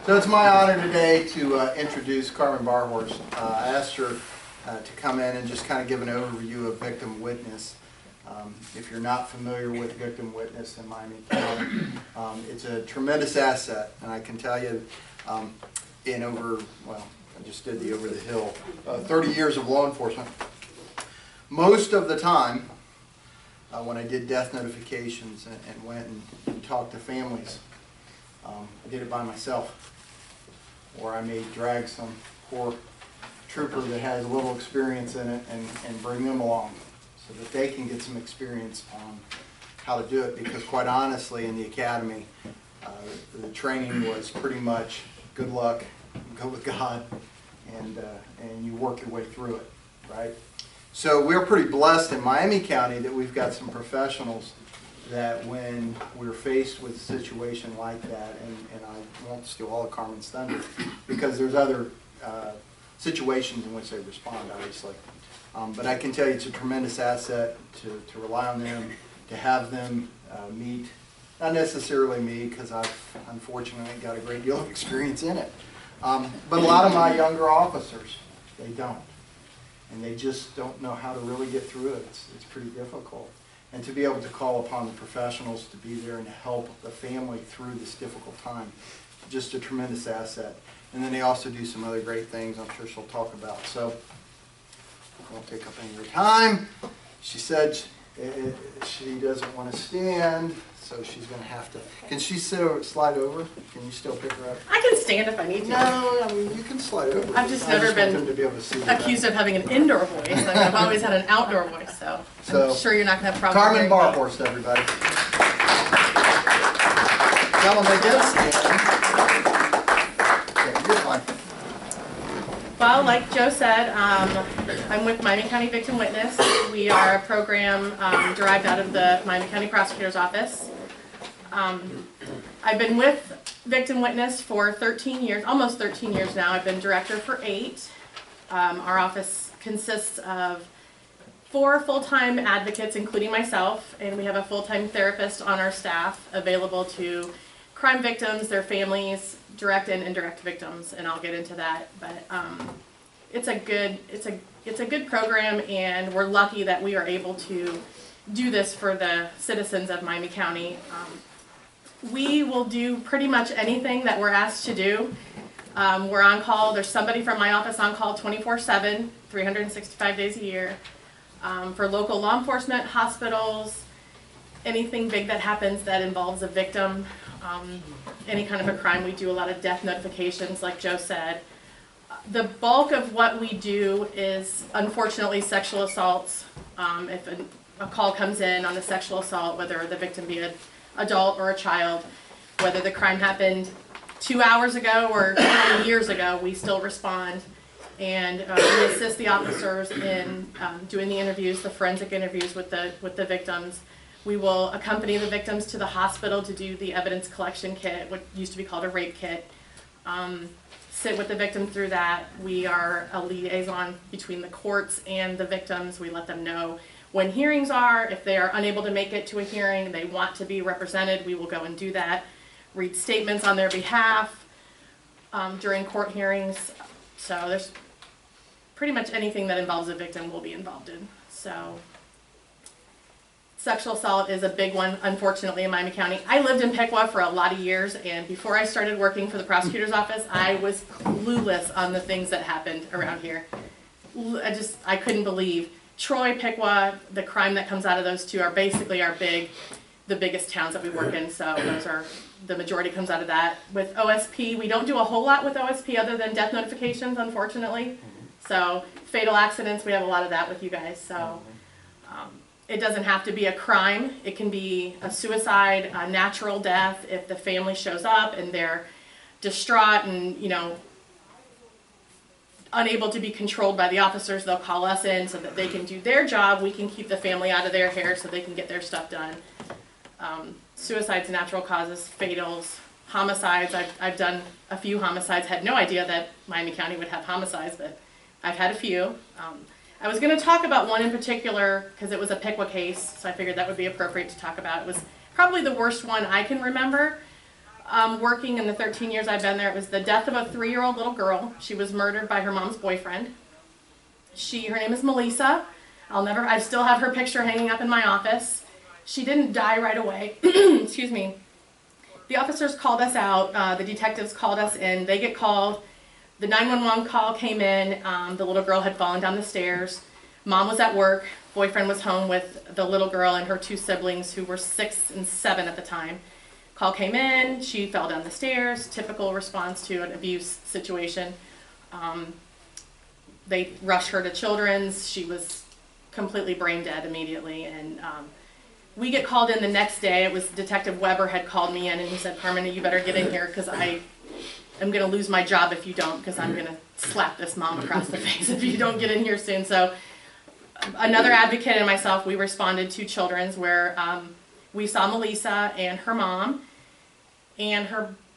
So it's my honor today to introduce Carmen Barhorst. I asked her to come in and just kind of give an overview of victim witness. If you're not familiar with victim witness in Miami County, it's a tremendous asset, and I can tell you in over, well, I just did the over the hill, 30 years of law enforcement. Most of the time, when I did death notifications and went and talked to families, I did it by myself, or I may drag some poor trooper that has a little experience in it and bring them along so that they can get some experience on how to do it, because quite honestly in the academy the training was pretty much good luck, go with God, and you work your way through it, right? So we're pretty blessed in Miami County that we've got some professionals that when we're faced with a situation like that, and I won't steal all of Carmen's thunder because there's other situations in which they respond, obviously. But I can tell you it's a tremendous asset to rely on them, to have them meet, not necessarily me because I've unfortunately got a great deal of experience in it, but a lot of my younger officers, they don't. And they just don't know how to really get through it. It's pretty difficult. And to be able to call upon the professionals to be there and to help the family through this difficult time, just a tremendous asset. And then they also do some other great things I'm sure she'll talk about. So I won't take up any of your time. She said she doesn't want to stand, so she's going to have to. Can she slide over? Can you still pick her up? I can stand if I need to. No, I mean, you can slide over. I've just never been accused of having an indoor voice. I mean, I've always had an outdoor voice, so I'm sure you're not going to have problems. Carmen Barhorst, everybody. Tell them they did stand. Okay, you're fine. Well, like Joe said, I'm with Miami County Victim Witness. We are a program derived out of the Miami County Prosecutor's Office. I've been with Victim Witness for 13 years, almost 13 years now. I've been director for 8. Our office consists of 4 full-time advocates, including myself, and we have a full-time therapist on our staff available to crime victims, their families, direct and indirect victims, and I'll get into that. But it's a good program, and we're lucky that we are able to do this for the citizens of Miami County. We will do pretty much anything that we're asked to do. We're on call. There's somebody from my office on call 24/7, 365 days a year, for local law enforcement, hospitals, anything big that happens that involves a victim. Any kind of a crime. We do a lot of death notifications, like Joe said. The bulk of what we do is, unfortunately, sexual assaults. If a call comes in on a sexual assault, whether the victim be an adult or a child, whether the crime happened 2 hours ago or 20 years ago, we still respond. And we assist the officers in doing the interviews, the forensic interviews with the victims. We will accompany the victims to the hospital to do the evidence collection kit, what used to be called a rape kit. Sit with the victim through that. We are a liaison between the courts and the victims. We let them know when hearings are. If they are unable to make it to a hearing, they want to be represented, we will go and do that. Read statements on their behalf during court hearings. So there's pretty much anything that involves a victim we'll be involved in. So sexual assault is a big one, unfortunately, in Miami County. I lived in Piqua for a lot of years, and before I started working for the prosecutor's office, I was clueless on the things that happened around here. I couldn't believe. Troy, Piqua, the crime that comes out of those two are basically the biggest towns that we work in, so the majority comes out of that. With OSP, we don't do a whole lot with OSP other than death notifications, unfortunately. So fatal accidents, we have a lot of that with you guys. So it doesn't have to be a crime. It can be a suicide, a natural death. If the family shows up and they're distraught and, unable to be controlled by the officers, they'll call us in so that they can do their job. We can keep the family out of their hair so they can get their stuff done. Suicides, natural causes, fatals, homicides. I've done a few homicides. Had no idea that Miami County would have homicides, but I've had a few. I was going to talk about one in particular because it was a Piqua case, so I figured that would be appropriate to talk about. It was probably the worst one I can remember. working in the 13 years I've been there. It was the death of a 3-year-old little girl. She was murdered by her mom's boyfriend. Her name is Melissa. I still have her picture hanging up in my office. She didn't die right away. Excuse me. The officers called us out. The detectives called us in. They get called. The 911 call came in. The little girl had fallen down the stairs. Mom was at work. Boyfriend was home with the little girl and her 2 siblings who were 6 and 7 at the time. Call came in. She fell down the stairs. Typical response to an abuse situation. They rushed her to Children's. She was completely brain dead immediately. And we get called in the next day. It was Detective Weber had called me in and he said, Carmen, you better get in here because I am going to lose my job if you don't, because I'm going to slap this mom across the face if you don't get in here soon. So another advocate and myself, we responded to Children's where we saw Melissa and her mom and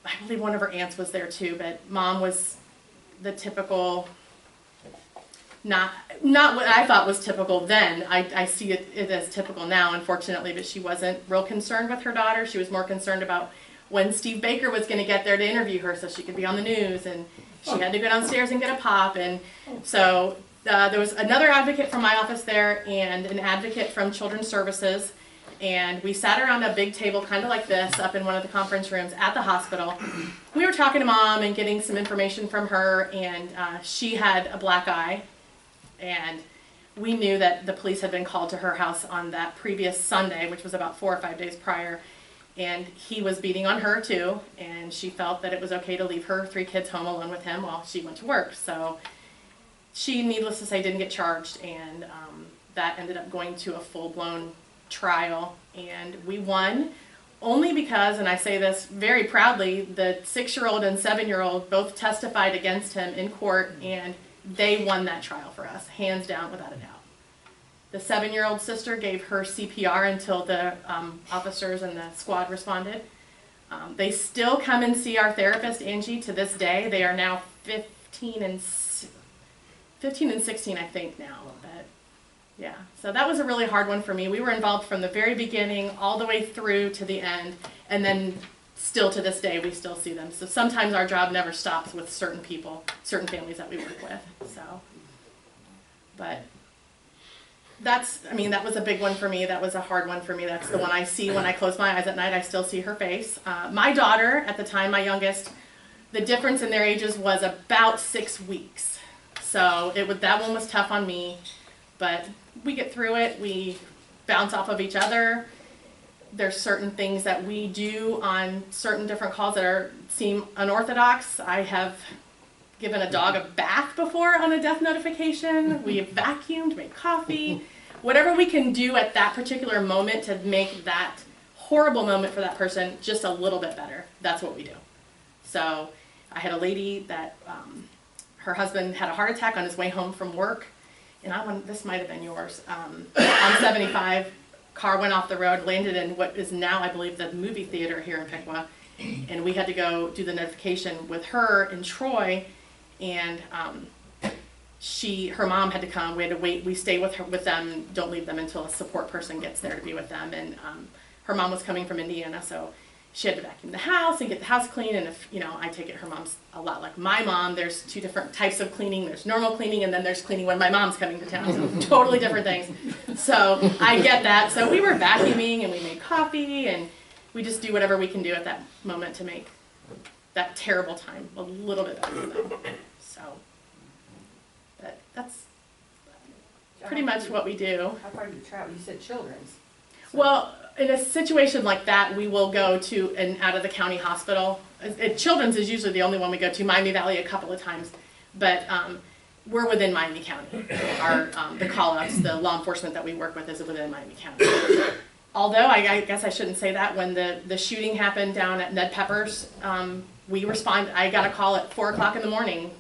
I believe one of her aunts was there too, but mom was the typical, not what I thought was typical then. I see it as typical now, unfortunately, but she wasn't real concerned with her daughter. She was more concerned about when Steve Baker was going to get there to interview her so she could be on the news, and she had to go downstairs and get a pop. And so there was another advocate from my office there and an advocate from Children's Services, and we sat around a big table kind of like this up in one of the conference rooms at the hospital. We were talking to Mom and getting some information from her, and she had a black eye, and we knew that the police had been called to her house on that previous Sunday, which was about 4 or 5 days prior, and he was beating on her too, and she felt that it was okay to leave her 3 kids home alone with him while she went to work. So she, needless to say, didn't get charged, and that ended up going to a full-blown trial, and we won only because, and I say this very proudly, the 6-year-old and 7-year-old both testified against him in court, and they won that trial for us, hands down, without a doubt. The 7-year-old sister gave her CPR until the officers and the squad responded. They still come and see our therapist, Angie, to this day. They are now 15 and 16, I think, now. But yeah, so that was a really hard one for me. We were involved from the very beginning all the way through to the end, and then still to this day we still see them. So sometimes our job never stops with certain people, certain families that we work with. So, but that was a big one for me. That was a hard one for me. That's the one I see when I close my eyes at night. I still see her face. My daughter, at the time, my youngest, the difference in their ages was about 6 weeks. So that one was tough on me, but we get through it. We bounce off of each other. There's certain things that we do on certain different calls that seem unorthodox. I have given a dog a bath before on a death notification. We have vacuumed, made coffee, whatever we can do at that particular moment to make that horrible moment for that person just a little bit better. That's what we do. So I had a lady that her husband had a heart attack on his way home from work, and this might have been yours, on 75. Car went off the road, landed in what is now, I believe, the movie theater here in Piqua, and we had to go do the notification with her in Troy, and her mom had to come. We had to wait. We stay with them, don't leave them until a support person gets there to be with them, and her mom was coming from Indiana, so she had to vacuum the house and get the house clean. And if, I take it her mom's a lot like my mom. There's 2 different types of cleaning. There's normal cleaning, and then there's cleaning when my mom's coming to town. So totally different things. So I get that. So we were vacuuming, and we made coffee, and we just do whatever we can do at that moment to make that terrible time a little bit better for them. So but that's pretty much what we do. How far do you travel? You said Children's. So. Well, in a situation like that, we will go to an out-of-the-county hospital. Children's is usually the only one we go to. Miami Valley a couple of times, but we're within Miami County. The call-outs, the law enforcement that we work with is within Miami County. Although, I guess I shouldn't say that, when the shooting happened down at Ned Pepper's, I got a call at 4 o'clock in the morning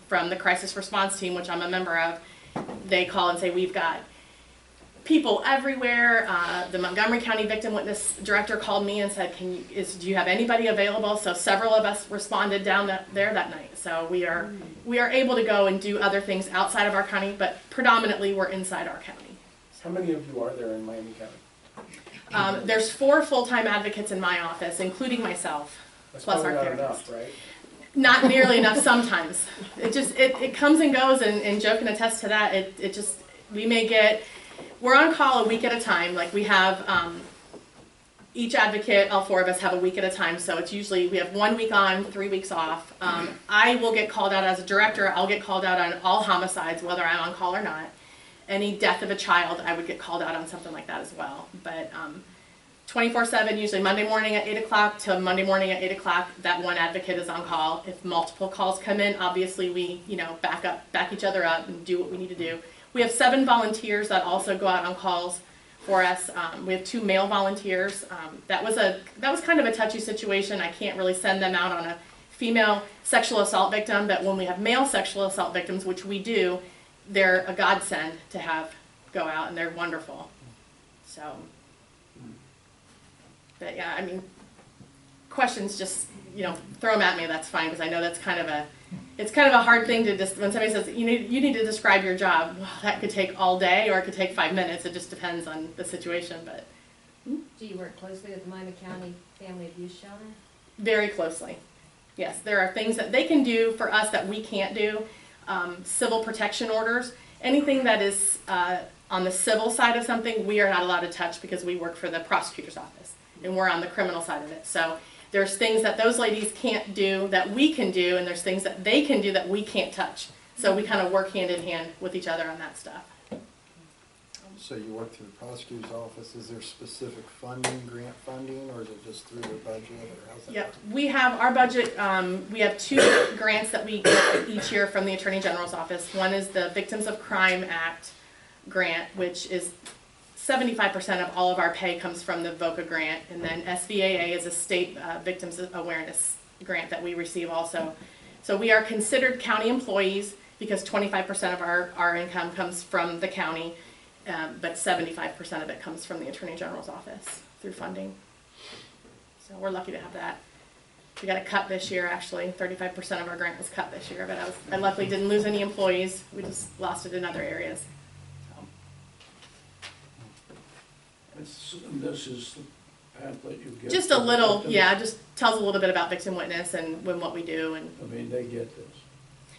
from the crisis response team, which I'm a member of. They call and say, we've got people everywhere. The Montgomery County Victim Witness Director called me and said, do you have anybody available? So several of us responded down there that night. So we are able to go and do other things outside of our county, but predominantly we're inside our county. How many of you are there in Miami County? There's 4 full-time advocates in my office, including myself. That's plus probably our not therapist. enough, right? Not nearly enough sometimes. It comes and goes, and Joe can attest to that. We're on call a week at a time. Like we have, each advocate, all four of us have a week at a time. So it's usually, we have 1 week on, 3 weeks off. I will get called out as a director. I'll get called out on all homicides, whether I'm on call or not. Any death of a child, I would get called out on something like that as well. But 24/7, usually Monday morning at 8 o'clock to Monday morning at 8 o'clock, that one advocate is on call. If multiple calls come in, obviously we, back each other up and do what we need to do. We have 7 volunteers that also go out on calls for us. We have 2 male volunteers. That was kind of a touchy situation. I can't really send them out on a female sexual assault victim, but when we have male sexual assault victims, which we do, they're a godsend to have go out, and they're wonderful. So. But yeah, I mean, questions just, throw them at me, that's fine, because I know that's kind of a hard thing to just, when somebody says, you need to describe your job, well, that could take all day or it could take 5 minutes, it just depends on the situation, but. Do you work closely with the Miami County Family Abuse Shelter? Very closely, yes. There are things that they can do for us that we can't do. Civil protection orders, anything that is on the civil side of something, we are not allowed to touch because we work for the prosecutor's office. And we're on the criminal side of it. So there's things that those ladies can't do that we can do, and there's things that they can do that we can't touch. So we kind of work hand in hand with each other on that stuff. So you work through the prosecutor's office. Is there specific funding, grant funding, or is it just through their budget, or how's that? Yep, we have our budget. We have 2 grants that we get each year from the Attorney General's office. One is the Victims of Crime Act grant, which is 75% of all of our pay comes from the VOCA grant, and then SVAA is a state victims awareness grant that we receive also. So we are considered county employees because 25% of our income comes from the county, but 75% of it comes from the Attorney General's office through funding. So we're lucky to have that. We got a cut this year, actually. 35% of our grant was cut this year, but I luckily didn't lose any employees. We just lost it in other areas. And this is the pamphlet you get? Just a little, yeah, just tells a little bit about victim witness and what we do. And I mean, they get this.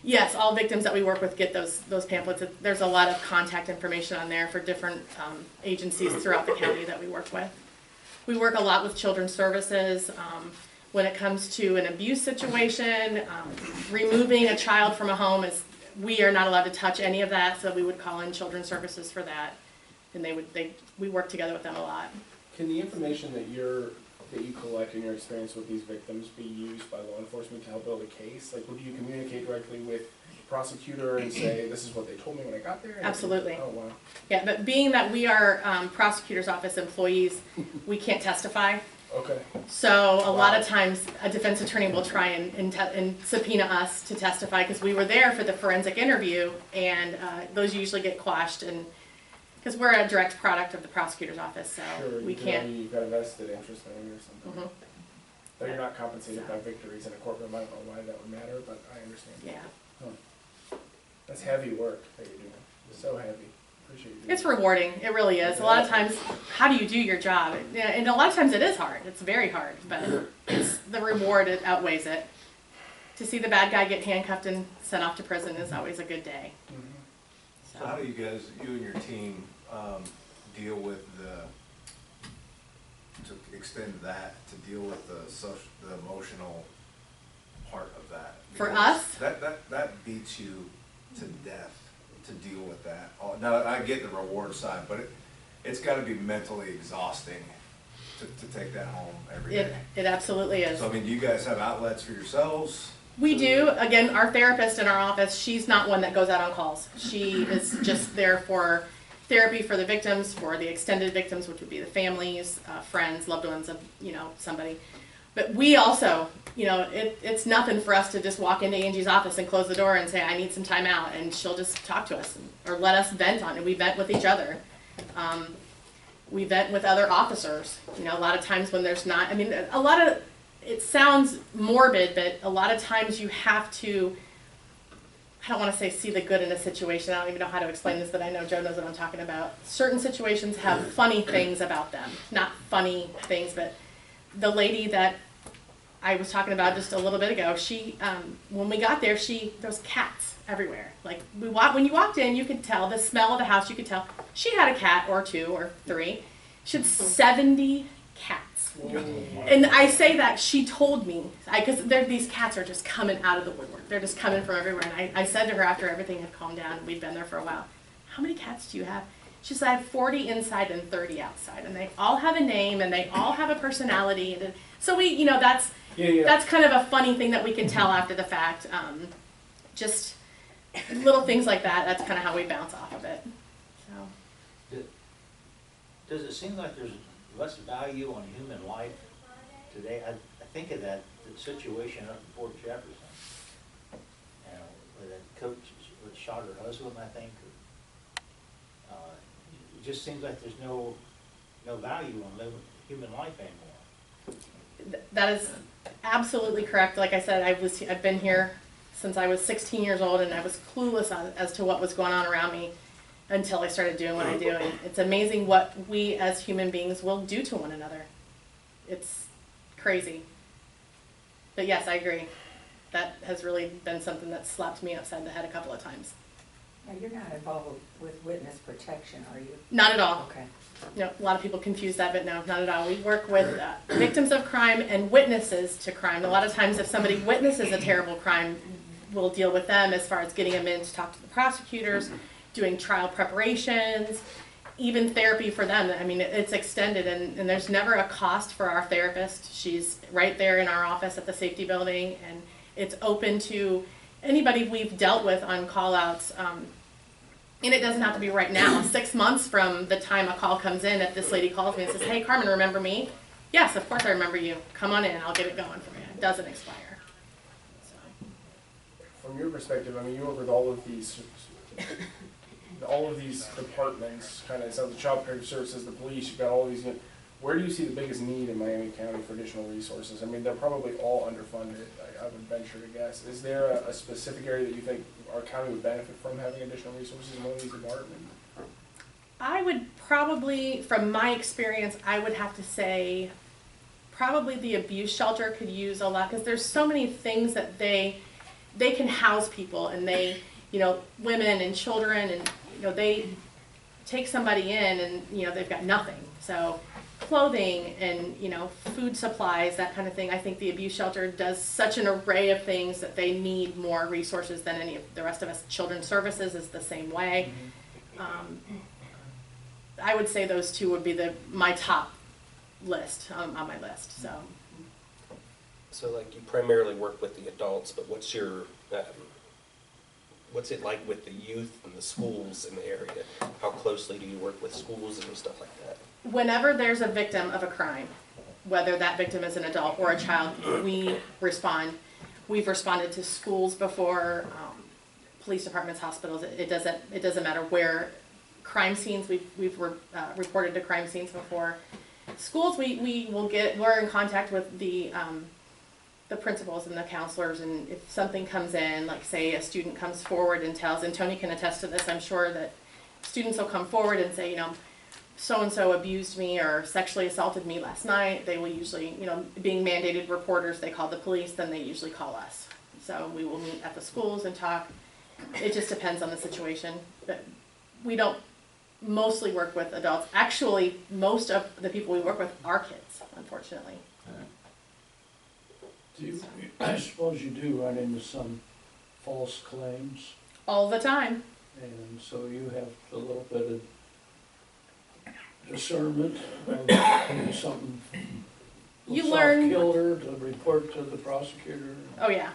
yes, all victims that we work with get those pamphlets. There's a lot of contact information on there for different agencies throughout the county that we work with. We work a lot with children's services. When it comes to an abuse situation, removing a child from a home, we are not allowed to touch any of that, so we would call in children's services for that. And we work together with them a lot. Can the information that you collect in your experience with these victims be used by law enforcement to help build a case? Like, would you communicate directly with the prosecutor and say, this is what they told me when I got there? Absolutely. Oh, wow. Yeah, but being that we are prosecutor's office employees, we can't testify. Okay. So a lot of times a defense attorney will try and subpoena us to testify because we were there for the forensic interview, and those usually get quashed, and because we're a direct product of the prosecutor's office, so Sure, we can't. You've got a vested interest in it or something. Mhm. Though you're not compensated by victories in a courtroom, I don't know why that would matter, but I understand. Yeah, That's heavy work that you're doing. It's so heavy. Appreciate you doing it's rewarding. It really is. A lot of times, how do you do your job? And a lot of times it is hard. It's very hard, but the reward it outweighs it. To see the bad guy get handcuffed and sent off to prison is always a good day. So how do you guys, you and your team, deal with to extend that, to deal with the emotional part of that? For Because us? That beats you to death to deal with that. Now, I get the reward side, but it's gotta be mentally exhausting to take that home every day. It absolutely is. So, I mean, do you guys have outlets for yourselves? We do. Again, our therapist in our office, she's not one that goes out on calls. She is just there for therapy for the victims, for the extended victims, which would be the families, friends, loved ones of, somebody. But we also, it's nothing for us to just walk into Angie's office and close the door and say, I need some time out, and she'll just talk to us or let us vent on it. We vent with each other. We vent with other officers. A lot of times when there's not, it sounds morbid, but a lot of times you have to, I don't want to say see the good in a situation. I don't even know how to explain this, but I know Joe knows what I'm talking about. Certain situations have funny things about them. Not funny things, but the lady that I was talking about just a little bit ago, she, when we got there, there was cats everywhere. Like, when you walked in, you could tell, the smell of the house, you could tell. She had a cat or two or three. She had 70 cats. And I say that, she told me, because these cats are just coming out of the woodwork. They're just coming from everywhere. And I said to her after everything had calmed down, and we'd been there for a while, how many cats do you have? She said, I have 40 inside and 30 outside. And they all have a name, and they all have a personality. And so that's kind of a funny thing that we can tell after the fact. Just little things like that, that's kind of how we bounce off of it. So. Does it seem like there's less value on human life today? I think of that situation up in Fort Jefferson, where that coach shot her husband, I think. It just seems like there's no value on human life anymore. That is absolutely correct. Like I said, I've been here since I was 16 years old, and I was clueless as to what was going on around me until I started doing what I do. And it's amazing what we as human beings will do to one another. It's crazy. But yes, I agree. That has really been something that slapped me upside the head a couple of times. Now, you're not involved with witness protection, are you? Not at all. Okay. No, a lot of people confuse that, but no, not at all. We work with victims of crime and witnesses to crime. A lot of times if somebody witnesses a terrible crime, we'll deal with them as far as getting them in to talk to the prosecutors, doing trial preparations, even therapy for them. I mean, it's extended, and there's never a cost for our therapist. She's right there in our office at the safety building, and it's open to anybody we've dealt with on call-outs. And it doesn't have to be right now. 6 months from the time a call comes in, if this lady calls me and says, hey, Carmen, remember me? Yes, of course I remember you. Come on in, I'll get it going for you. It doesn't expire. So. From your perspective, I mean, you work with all of these departments, kind of, so the child protective services, the police, you've got all these. Where do you see the biggest need in Miami County for additional resources? I mean, they're probably all underfunded, I would venture to guess. Is there a specific area that you think our county would benefit from having additional resources in one of these departments? I would probably, from my experience, I would have to say probably the abuse shelter could use a lot, because there's so many things that they can house people, and women and children, and they take somebody in and they've got nothing. So clothing and food supplies, that kind of thing. I think the abuse shelter does such an array of things that they need more resources than any of the rest of us. Children's services is the same way. I would say those two would be my top list on my list. So like you primarily work with the adults, but what's it like with the youth and the schools in the area? How closely do you work with schools and stuff like that? Whenever there's a victim of a crime, whether that victim is an adult or a child, we respond. We've responded to schools before, police departments, hospitals. It doesn't matter where. Crime scenes, we've reported to crime scenes before. Schools, we're in contact with the principals and the counselors, and if something comes in, like say a student comes forward and tells, and Tony can attest to this, I'm sure that students will come forward and say, so-and-so abused me or sexually assaulted me last night. They will usually, being mandated reporters, they call the police, then they usually call us. So we will meet at the schools and talk. It just depends on the situation. But we don't mostly work with adults. Actually, most of the people we work with are kids, unfortunately. I suppose you do run into some false claims, All the time. and so you have a little bit of discernment of something You learn. killed her to report to the prosecutor. Oh yeah,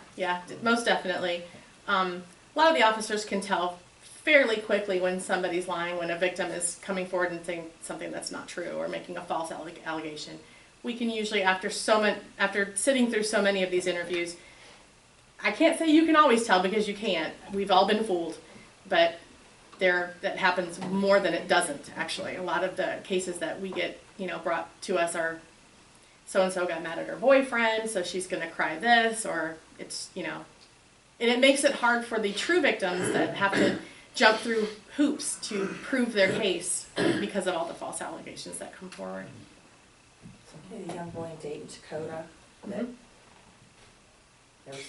most definitely. A lot of the officers can tell fairly quickly when somebody's lying, when a victim is coming forward and saying something that's not true or making a false allegation. We can usually, after sitting through so many of these interviews, I can't say you can always tell because you can't. We've all been fooled, but that happens more than it doesn't, actually. A lot of the cases that we get, brought to us are so-and-so got mad at her boyfriend, so she's going to cry this, or it's, and it makes it hard for the true victims that have to jump through hoops to prove their case because of all the false allegations that come forward. So we had a young boy in Dayton, Dakota, that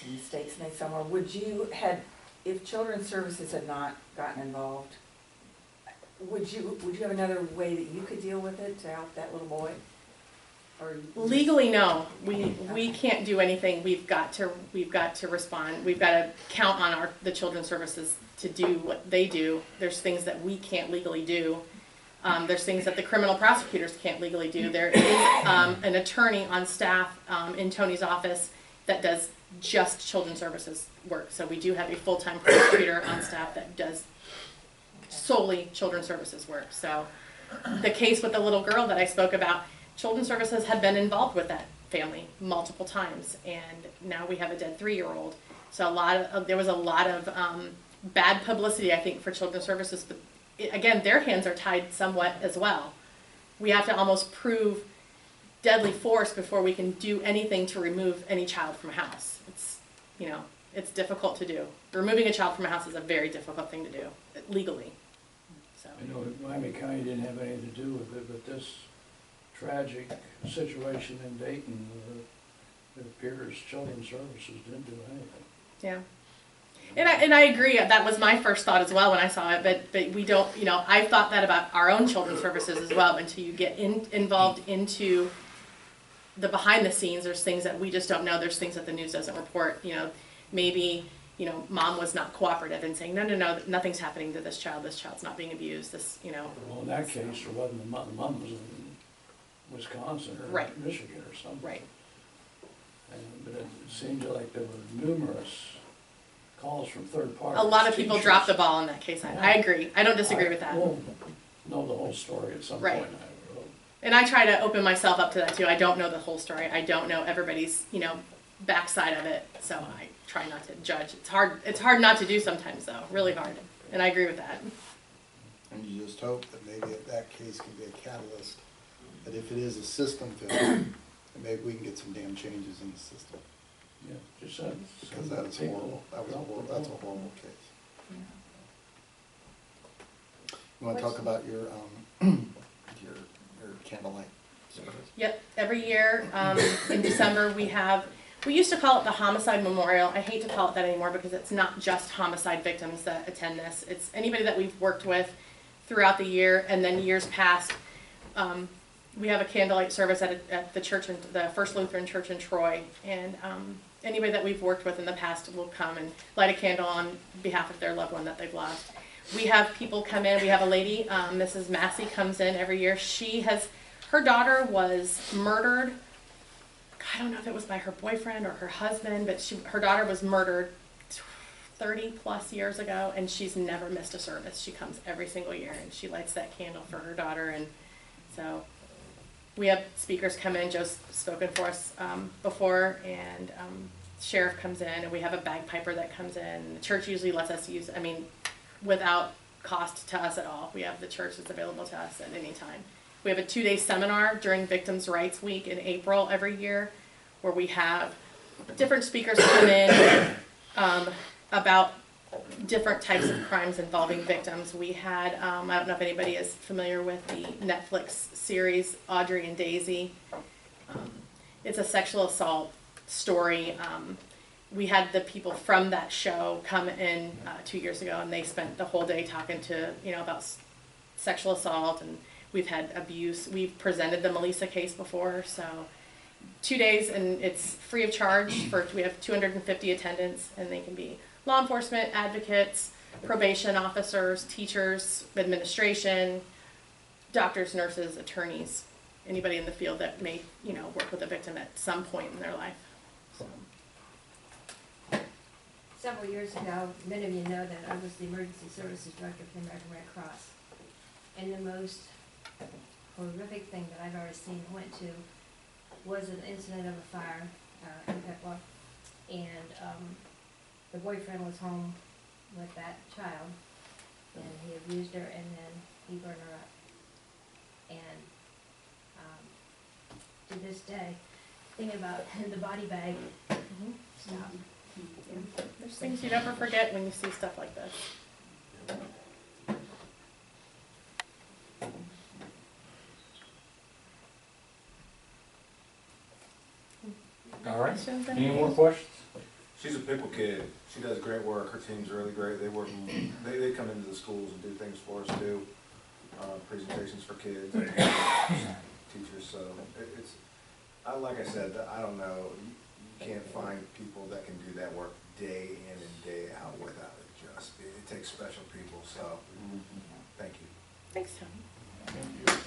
some mistakes made somewhere. If Children's Services had not gotten involved, would you have another way that you could deal with it to help that little boy? Or Legally, no. We can't do anything. We've got to respond. We've got to count on the Children's Services to do what they do. There's things that we can't legally do. There's things that the criminal prosecutors can't legally do. There is an attorney on staff in Tony's office that does just Children's Services work. So we do have a full-time prosecutor on staff that does solely Children's Services work. So the case with the little girl that I spoke about, Children's Services had been involved with that family multiple times, and now we have a dead 3-year-old. So there was a lot of bad publicity, I think, for Children's Services. But again, their hands are tied somewhat as well. We have to almost prove deadly force before we can do anything to remove any child from a house. It's difficult to do. Removing a child from a house is a very difficult thing to do legally. So. I know Miami County didn't have anything to do with it, but this tragic situation in Dayton, it appears Children's Services didn't do anything. Yeah. And I agree, that was my first thought as well when I saw it, but we don't, I've thought that about our own Children's Services as well. Until you get involved into the behind the scenes, there's things that we just don't know. There's things that the news doesn't report. Maybe, mom was not cooperative in saying, no, nothing's happening to this child's not being abused, Well, in that case, there wasn't the mom was in Wisconsin or Right. Michigan or something. Right. But it seemed like there were numerous calls from third parties. A lot of people teachers. dropped the ball in that case. I agree. I don't disagree with that. We'll know the whole story at some Right. point. I hope. And I try to open myself up to that too. I don't know the whole story. I don't know everybody's, backside of it. So I try not to judge. It's hard not to do sometimes though. Really hard. And I agree with that. And you just hope that maybe that case can be a catalyst, that if it is a system failure, that maybe we can get some damn changes in the system. Yeah, just Because that is horrible. That's a horrible case. You want to talk about your your candlelight service? Yep. Every year in December we used to call it the Homicide Memorial. I hate to call it that anymore because it's not just homicide victims that attend this. It's anybody that we've worked with throughout the year, and then years past. We have a candlelight service at the church, the First Lutheran Church in Troy, and anybody that we've worked with in the past will come and light a candle on behalf of their loved one that they've lost. We have people come in. We have a lady, Mrs. Massey, comes in every year. Her daughter was murdered. I don't know if it was by her boyfriend or her husband, but her daughter was murdered 30 plus years ago, and she's never missed a service. She comes every single year, and she lights that candle for her daughter, and so we have speakers come in. Joe's spoken for us before, and sheriff comes in, and we have a bagpiper that comes in. The church usually lets us use, without cost to us at all. We have the church that's available to us at any time. We have a 2-day seminar during Victims' Rights Week in April every year, where we have different speakers come in about different types of crimes involving victims. We had, I don't know if anybody is familiar with the Netflix series Audrey and Daisy. It's a sexual assault story. We had the people from that show come in 2 years ago, and they spent the whole day talking to, about sexual assault, and we've had abuse. We've presented the Melissa case before, so 2 days, and it's free of charge. We have 250 attendants, and they can be law enforcement, advocates, probation officers, teachers, administration, doctors, nurses, attorneys, anybody in the field that may, work with a victim at some point in their life. So. Several years ago, many of you know that I was the emergency services director for the American Red Cross. And the most horrific thing that I've ever seen and went to was an incident of a fire in Pepla. And the boyfriend was home with that child, and he abused her, and then he burned her up. And to this day, thinking about the body bag, stop. Yeah. There's things you never forget when you see stuff like this. All right. Questions, Any anything? more questions? She's a Pickle kid. She does great work. Her team's really great. They work, they come into the schools and do things for us too. Presentations for kids, teachers, so it's, like I said, I don't know, you can't find people that can do that work day in and day out without it takes special people, so, thank you. Thanks, Tony. Thank you.